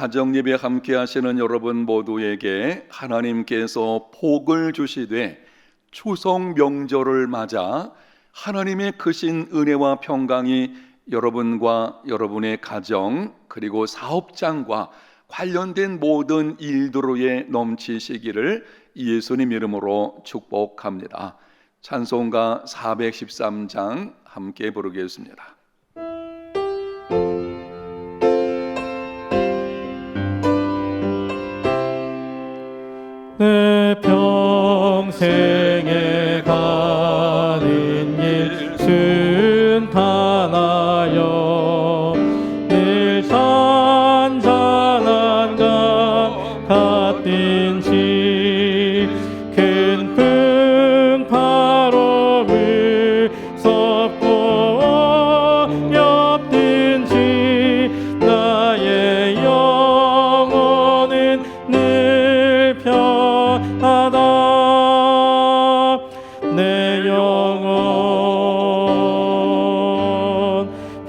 가정 예배 함께 하시는 여러분 모두에게 하나님께서 복을 주시되 추석 명절을 맞아 하나님의 크신 은혜와 평강이 여러분과 여러분의 가정 그리고 사업장과 관련된 모든 일들로에 넘치시기를 예수님 이름으로 축복합니다. 찬송가 413장 함께 부르겠습니다. 내 평생에 가는 길 순탄하여 늘 잔잔한 강 같든지 큰 풍파로 무섭고 렵든지 나의 영혼은 늘 편하다. 내 영혼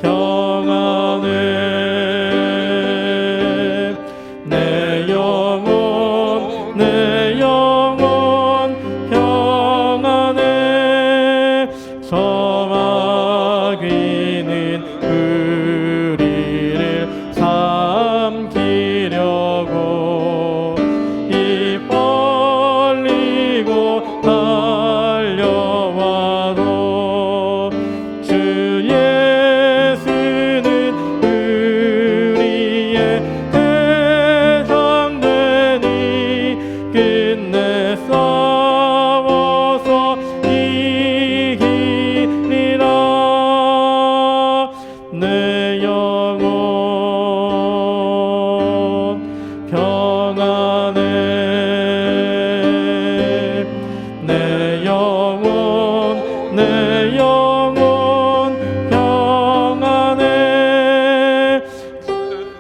평안해. 내 영혼 평안해. 정악인은 우리를 삼키려고 입 벌리고 달려와도 주 예수는 우리의 대장되니 끝내 싸워서 이기리라. 내 영혼 평안해. 내 영혼 평안해.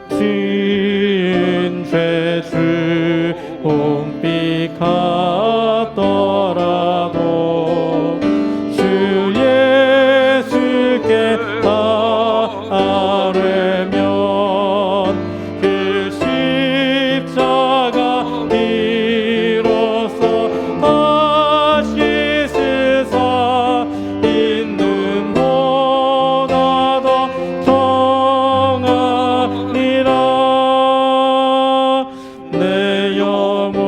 지은 죄 주홍빛 같더라도 주 예수께 따르면 그 십자가 비로소 다시 쓰사 있는 보다 더 정하리라. 내 영혼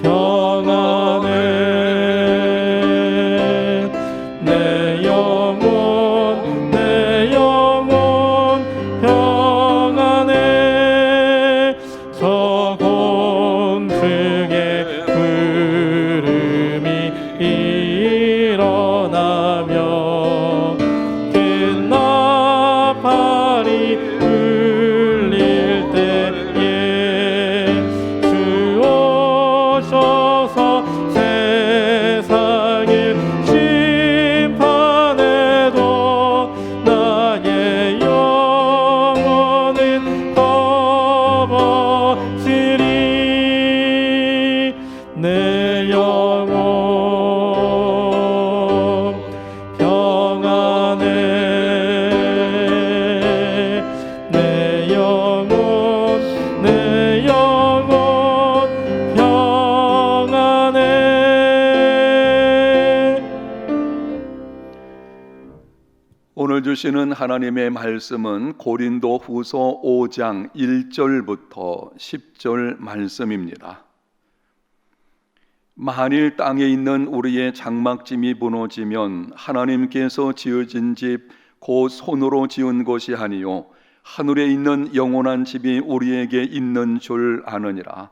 평안해. 내 영혼 평안해. 저 공중에 구름이 일어나며 그 나팔이 울릴 때에 주 오셔서 세상을 심판해도 나의 영혼은 거머쥐리. 내 영혼 평안해. 내 영혼 평안해. 오늘 주시는 하나님의 말씀은 고린도 후서 5장 1절부터 10절 말씀입니다. 만일 땅에 있는 우리의 장막짐이 무너지면 하나님께서 지으신 집 곧 손으로 지은 것이 아니요 하늘에 있는 영원한 집이 우리에게 있는 줄 아느니라.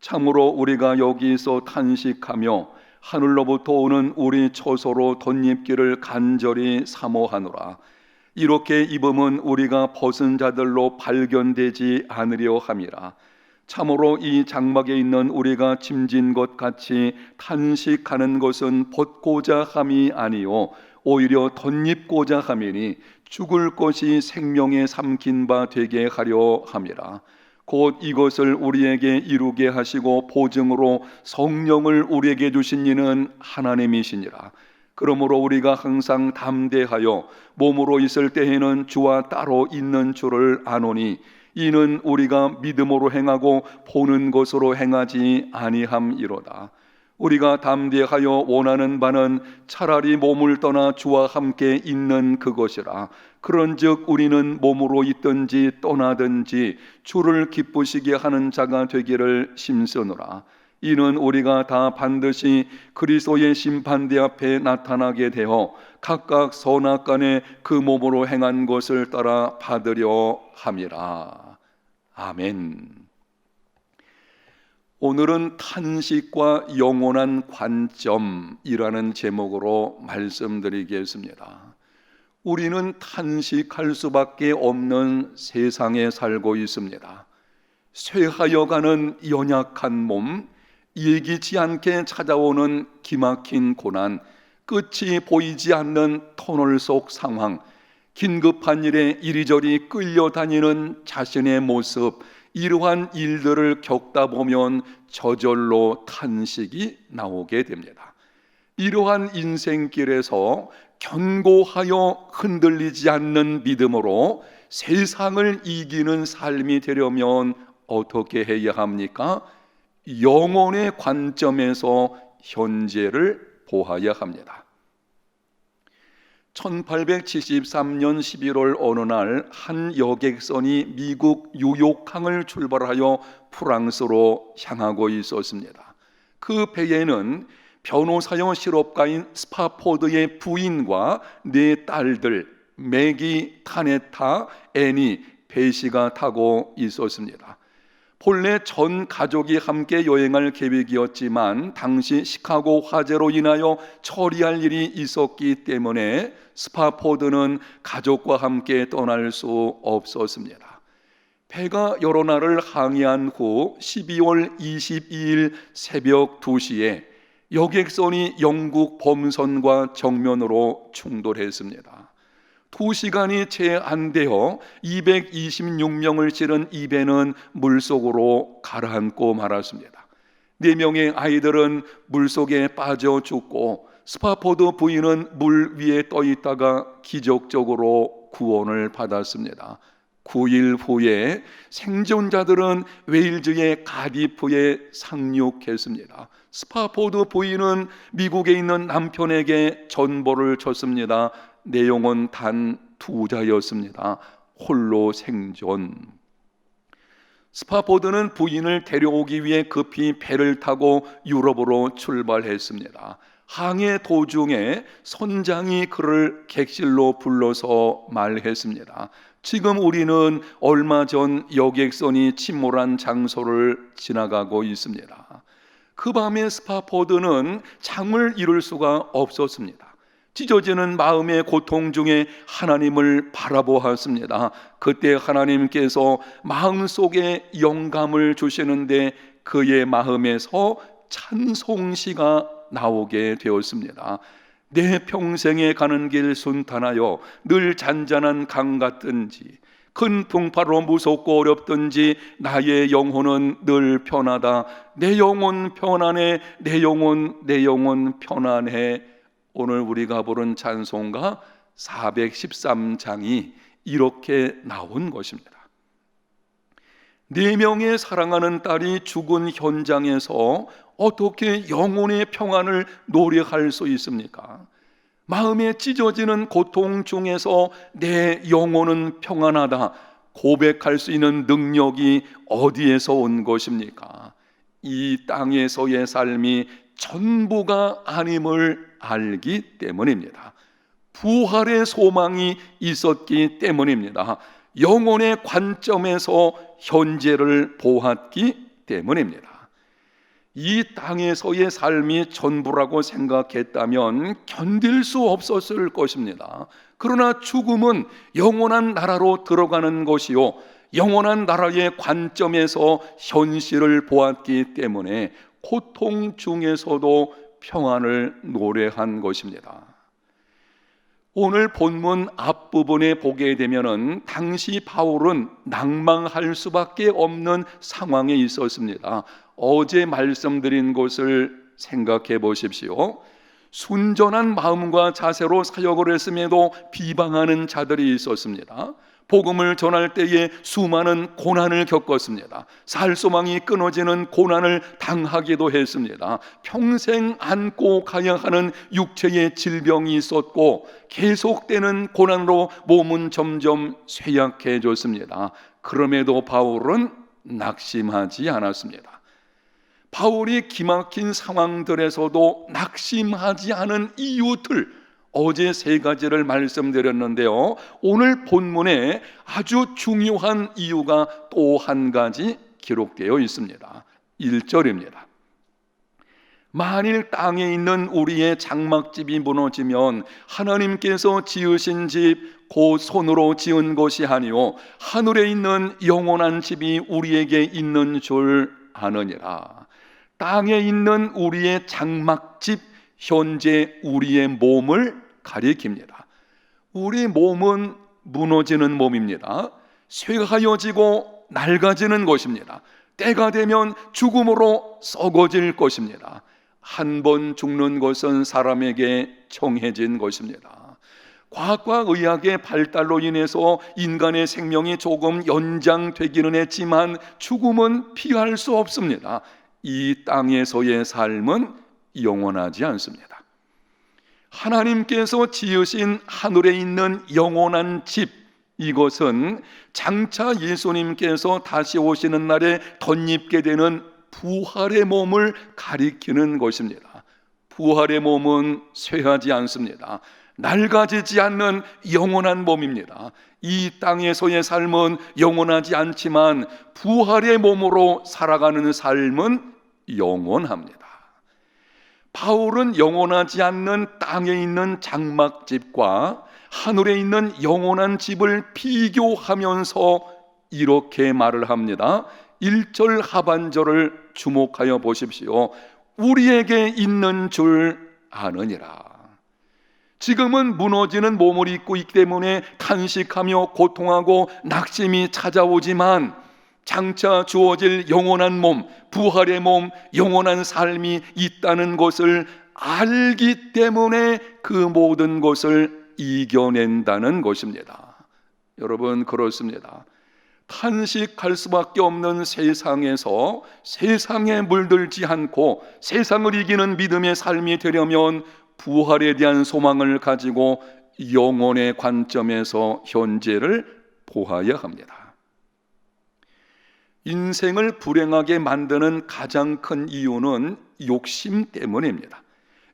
참으로 우리가 여기서 탄식하며 하늘로부터 오는 우리 처소로 덧입기를 간절히 사모하노라. 이렇게 입음은 우리가 벗은 자들로 발견되지 않으려 함이라. 참으로 이 장막에 있는 우리가 짐진 것 같이 탄식하는 것은 벗고자 함이 아니요 오히려 덧입고자 함이니 죽을 것이 생명에 삼킨 바 되게 하려 함이라. 곧 이것을 우리에게 이루게 하시고 보증으로 성령을 우리에게 주신 이는 하나님이시니라. 그러므로 우리가 항상 담대하여 몸으로 있을 때에는 주와 따로 있는 줄을 아노니 이는 우리가 믿음으로 행하고 보는 것으로 행하지 아니함이로다. 우리가 담대하여 원하는 바는 차라리 몸을 떠나 주와 함께 있는 그것이라. 그런즉 우리는 몸으로 있든지 떠나든지 주를 기쁘시게 하는 자가 되기를 힘쓰노라. 이는 우리가 다 반드시 그리스도의 심판대 앞에 나타나게 되어 각각 선악간에 그 몸으로 행한 것을 따라 받으려 함이라. 아멘. 오늘은 탄식과 영원한 관점이라는 제목으로 말씀드리겠습니다. 우리는 탄식할 수밖에 없는 세상에 살고 있습니다. 쇠하여가는 연약한 몸, 예기치 않게 찾아오는 기막힌 고난, 끝이 보이지 않는 터널 속 상황, 긴급한 일에 이리저리 끌려다니는 자신의 모습, 이러한 일들을 겪다 보면 저절로 탄식이 나오게 됩니다. 이러한 인생길에서 견고하여 흔들리지 않는 믿음으로 세상을 이기는 삶이 되려면 어떻게 해야 합니까? 영혼의 관점에서 현재를 보아야 합니다. 1873년 11월 어느 날 한 여객선이 미국 뉴욕항을 출발하여 프랑스로 향하고 있었습니다. 그 배에는 변호사여 실업가인 스파포드의 부인과 네 딸들 매기, 타네타, 애니, 베시가 타고 있었습니다. 본래 전 가족이 함께 여행할 계획이었지만 당시 시카고 화재로 인하여 처리할 일이 있었기 때문에 스파포드는 가족과 함께 떠날 수 없었습니다. 배가 여러 날을 항해한 후 12월 22일 새벽 2시에 여객선이 영국 범선과 정면으로 충돌했습니다. 2시간이 채 안 되어 226명을 실은 이 배는 물속으로 가라앉고 말았습니다. 4명의 아이들은 물속에 빠져 죽고 스파포드 부인은 물 위에 떠 있다가 기적적으로 구원을 받았습니다. 9일 후에 생존자들은 웨일즈의 가디프에 상륙했습니다. 스파포드 부인은 미국에 있는 남편에게 전보를 줬습니다. 내용은 단 2자였습니다. 홀로 생존. 스파포드는 부인을 데려오기 위해 급히 배를 타고 유럽으로 출발했습니다. 항해 도중에 선장이 그를 객실로 불러서 말했습니다. 지금 우리는 얼마 전 여객선이 침몰한 장소를 지나가고 있습니다. 그 밤에 스파포드는 잠을 이룰 수가 없었습니다. 찢어지는 마음의 고통 중에 하나님을 바라보았습니다. 그때 하나님께서 마음속에 영감을 주시는데 그의 마음에서 찬송시가 나오게 되었습니다. 내 평생에 가는 길 순탄하여 늘 잔잔한 강 같든지 큰 풍파로 무섭고 어렵든지 나의 영혼은 늘 편하다. 내 영혼 편안해. 내 영혼 편안해. 오늘 우리가 부른 찬송가 413장이 이렇게 나온 것입니다. 4명의 사랑하는 딸이 죽은 현장에서 어떻게 영혼의 평안을 노래할 수 있습니까? 마음에 찢어지는 고통 중에서 내 영혼은 평안하다 고백할 수 있는 능력이 어디에서 온 것입니까? 이 땅에서의 삶이 전부가 아님을 알기 때문입니다. 부활의 소망이 있었기 때문입니다. 영혼의 관점에서 현재를 보았기 때문입니다. 이 땅에서의 삶이 전부라고 생각했다면 견딜 수 없었을 것입니다. 그러나 죽음은 영원한 나라로 들어가는 것이요 영원한 나라의 관점에서 현실을 보았기 때문에 고통 중에서도 평안을 노래한 것입니다. 오늘 본문 앞부분에 보게 되면은 당시 바울은 낭망할 수밖에 없는 상황에 있었습니다. 어제 말씀드린 것을 생각해 보십시오. 순전한 마음과 자세로 사역을 했음에도 비방하는 자들이 있었습니다. 복음을 전할 때에 수많은 고난을 겪었습니다. 살 소망이 끊어지는 고난을 당하기도 했습니다. 평생 안고 가야 하는 육체의 질병이 있었고 계속되는 고난으로 몸은 점점 쇠약해졌습니다. 그럼에도 바울은 낙심하지 않았습니다. 바울이 기막힌 상황들에서도 낙심하지 않은 이유들, 어제 3가지를 말씀드렸는데요. 오늘 본문에 아주 중요한 이유가 또 한 가지 기록되어 있습니다. 1절입니다. 만일 땅에 있는 우리의 장막집이 무너지면 하나님께서 지으신 집 곧 손으로 지은 것이 아니요 하늘에 있는 영원한 집이 우리에게 있는 줄 아느니라. 땅에 있는 우리의 장막집, 현재 우리의 몸을 가리킵니다. 우리 몸은 무너지는 몸입니다. 쇠하여지고 낡아지는 것입니다. 때가 되면 죽음으로 썩어질 것입니다. 한 번 죽는 것은 사람에게 정해진 것입니다. 과학과 의학의 발달로 인해서 인간의 생명이 조금 연장되기는 했지만 죽음은 피할 수 없습니다. 이 땅에서의 삶은 영원하지 않습니다. 하나님께서 지으신 하늘에 있는 영원한 집, 이것은 장차 예수님께서 다시 오시는 날에 덧입게 되는 부활의 몸을 가리키는 것입니다. 부활의 몸은 쇠하지 않습니다. 낡아지지 않는 영원한 몸입니다. 이 땅에서의 삶은 영원하지 않지만 부활의 몸으로 살아가는 삶은 영원합니다. 바울은 영원하지 않는 땅에 있는 장막집과 하늘에 있는 영원한 집을 비교하면서 이렇게 말을 합니다. 1절 하반절을 주목하여 보십시오. 우리에게 있는 줄 아느니라. 지금은 무너지는 몸을 입고 있기 때문에 탄식하며 고통하고 낙심이 찾아오지만 장차 주어질 영원한 몸, 부활의 몸, 영원한 삶이 있다는 것을 알기 때문에 그 모든 것을 이겨낸다는 것입니다. 여러분, 그렇습니다. 탄식할 수밖에 없는 세상에서 세상에 물들지 않고 세상을 이기는 믿음의 삶이 되려면 부활에 대한 소망을 가지고 영혼의 관점에서 현재를 보아야 합니다. 인생을 불행하게 만드는 가장 큰 이유는 욕심 때문입니다.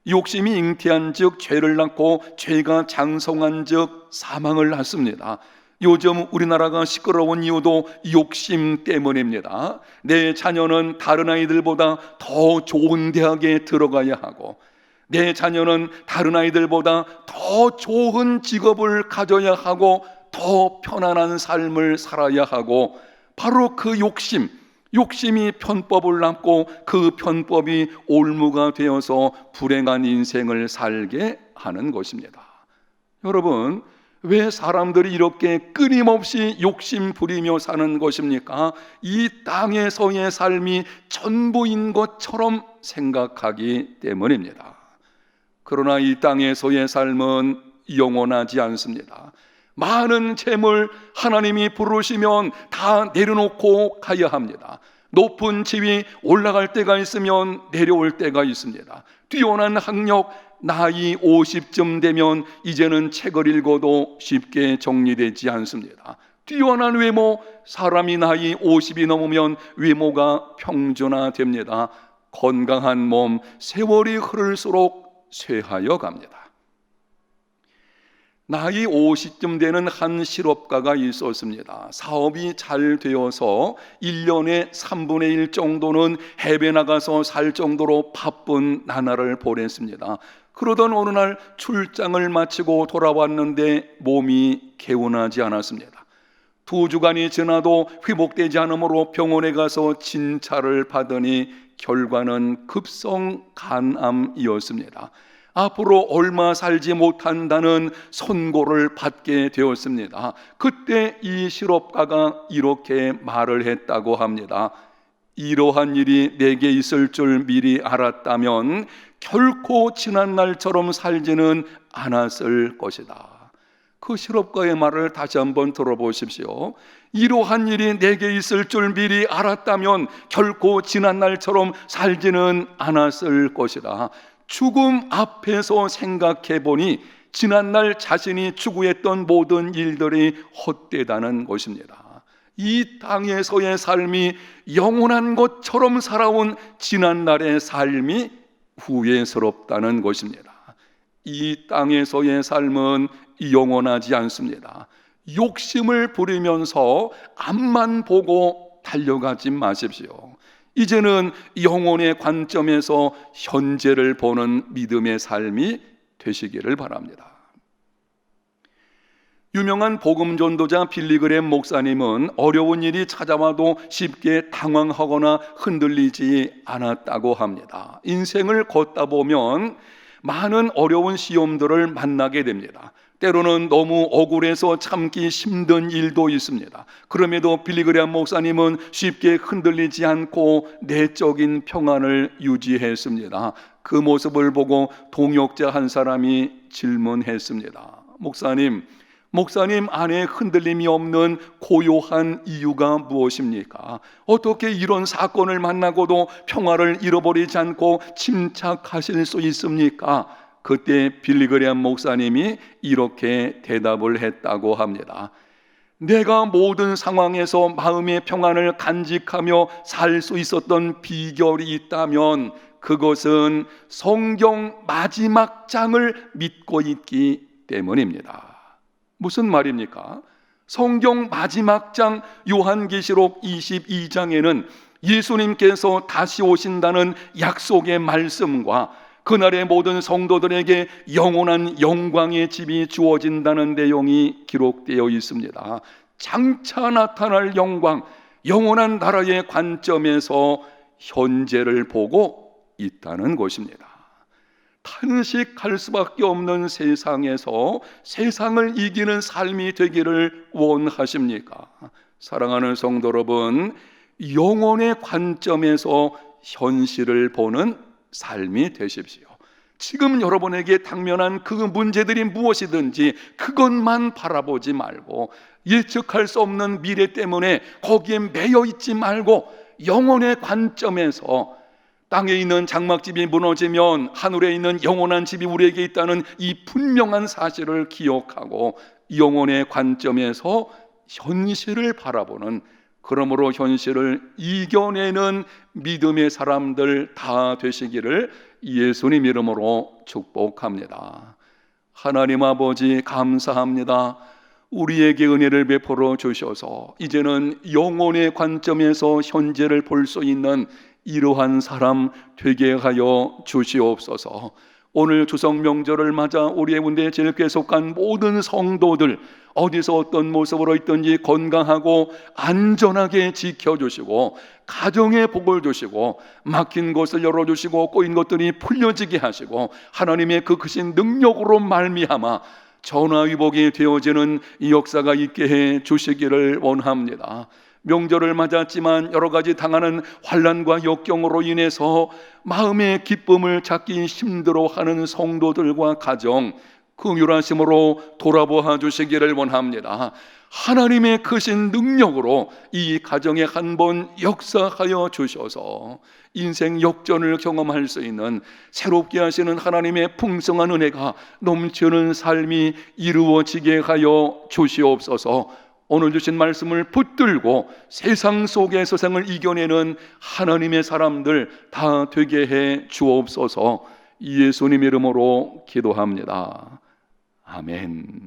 욕심이 잉태한 즉 죄를 낳고 죄가 장성한 즉 사망을 낳습니다. 요즘 우리나라가 시끄러운 이유도 욕심 때문입니다. 내 자녀는 다른 아이들보다 더 좋은 대학에 들어가야 하고 내 자녀는 다른 아이들보다 더 좋은 직업을 가져야 하고 더 편안한 삶을 살아야 하고 바로 그 욕심이 편법을 낳고 그 편법이 올무가 되어서 불행한 인생을 살게 하는 것입니다. 여러분, 왜 사람들이 이렇게 끊임없이 욕심 부리며 사는 것입니까? 이 땅에서의 삶이 전부인 것처럼 생각하기 때문입니다. 그러나 이 땅에서의 삶은 영원하지 않습니다. 많은 재물 하나님이 부르시면 다 내려놓고 가야 합니다. 높은 지위 올라갈 때가 있으면 내려올 때가 있습니다. 뛰어난 학력, 나이 50쯤 되면 이제는 책을 읽어도 쉽게 정리되지 않습니다. 뛰어난 외모, 사람이 나이 50이 넘으면 외모가 평준화됩니다. 건강한 몸, 세월이 흐를수록 쇠하여 갑니다. 나이 50쯤 되는 한 실업가가 있었습니다. 사업이 잘 되어서 1년에 3분의 1 정도는 해외 나가서 살 정도로 바쁜 나날을 보냈습니다. 그러던 어느 날 출장을 마치고 돌아왔는데 몸이 개운하지 않았습니다. 2주간이 지나도 회복되지 않으므로 병원에 가서 진찰을 받으니 결과는 급성 간암이었습니다. 앞으로 얼마 살지 못한다는 선고를 받게 되었습니다. 그때 이 실업가가 이렇게 말을 했다고 합니다. 이러한 일이 내게 있을 줄 미리 알았다면 결코 지난 날처럼 살지는 않았을 것이다. 그 실업가의 말을 다시 한번 들어보십시오. 이러한 일이 내게 있을 줄 미리 알았다면 결코 지난 날처럼 살지는 않았을 것이다. 죽음 앞에서 생각해 보니 지난날 자신이 추구했던 모든 일들이 헛되다는 것입니다. 이 땅에서의 삶이 영원한 것처럼 살아온 지난날의 삶이 후회스럽다는 것입니다. 이 땅에서의 삶은 영원하지 않습니다. 욕심을 부리면서 앞만 보고 달려가지 마십시오. 이제는 영혼의 관점에서 현재를 보는 믿음의 삶이 되시기를 바랍니다. 유명한 복음 전도자 빌리그램 목사님은 어려운 일이 찾아와도 쉽게 당황하거나 흔들리지 않았다고 합니다. 인생을 걷다 보면 많은 어려운 시험들을 만나게 됩니다. 때로는 너무 억울해서 참기 힘든 일도 있습니다. 그럼에도 빌리그램 목사님은 쉽게 흔들리지 않고 내적인 평안을 유지했습니다. 그 모습을 보고 동역자 한 사람이 질문했습니다. 목사님 안에 흔들림이 없는 고요한 이유가 무엇입니까? 어떻게 이런 사건을 만나고도 평화를 잃어버리지 않고 침착하실 수 있습니까? 그때 빌리그램 목사님이 이렇게 대답을 했다고 합니다. 내가 모든 상황에서 마음의 평안을 간직하며 살 수 있었던 비결이 있다면 그것은 성경 마지막 장을 믿고 있기 때문입니다. 무슨 말입니까? 성경 마지막 장 요한계시록 22장에는 예수님께서 다시 오신다는 약속의 말씀과 그날의 모든 성도들에게 영원한 영광의 집이 주어진다는 내용이 기록되어 있습니다. 장차 나타날 영광, 영원한 나라의 관점에서 현재를 보고 있다는 것입니다. 탄식할 수밖에 없는 세상에서 세상을 이기는 삶이 되기를 원하십니까? 사랑하는 성도 여러분, 영혼의 관점에서 현실을 보는 삶이 되십시오. 지금 여러분에게 당면한 그 문제들이 무엇이든지 그것만 바라보지 말고 예측할 수 없는 미래 때문에 거기에 매여 있지 말고 영혼의 관점에서 땅에 있는 장막집이 무너지면 하늘에 있는 영원한 집이 우리에게 있다는 이 분명한 사실을 기억하고 영혼의 관점에서 현실을 바라보는, 그러므로 현실을 이겨내는 믿음의 사람들 다 되시기를 예수님 이름으로 축복합니다. 하나님 아버지 감사합니다. 우리에게 은혜를 베풀어 주셔서 이제는 영혼의 관점에서 현재를 볼 수 있는 이러한 사람 되게 하여 주시옵소서. 오늘 추석 명절을 맞아 우리의 군대에 제일 속한 모든 성도들 어디서 어떤 모습으로 있든지 건강하고 안전하게 지켜주시고 가정에 복을 주시고 막힌 것을 열어주시고 꼬인 것들이 풀려지게 하시고 하나님의 그 크신 능력으로 말미암아 전화위복이 되어지는 이 역사가 있게 해 주시기를 원합니다. 명절을 맞았지만 여러 가지 당하는 환난과 역경으로 인해서 마음의 기쁨을 찾기 힘들어하는 성도들과 가정 긍휼하심으로 돌아보아 주시기를 원합니다. 하나님의 크신 능력으로 이 가정에 한번 역사하여 주셔서 인생 역전을 경험할 수 있는 새롭게 하시는 하나님의 풍성한 은혜가 넘치는 삶이 이루어지게 하여 주시옵소서. 오늘 주신 말씀을 붙들고 세상 속의 세상을 이겨내는 하나님의 사람들 다 되게 해 주옵소서. 예수님 이름으로 기도합니다. 아멘.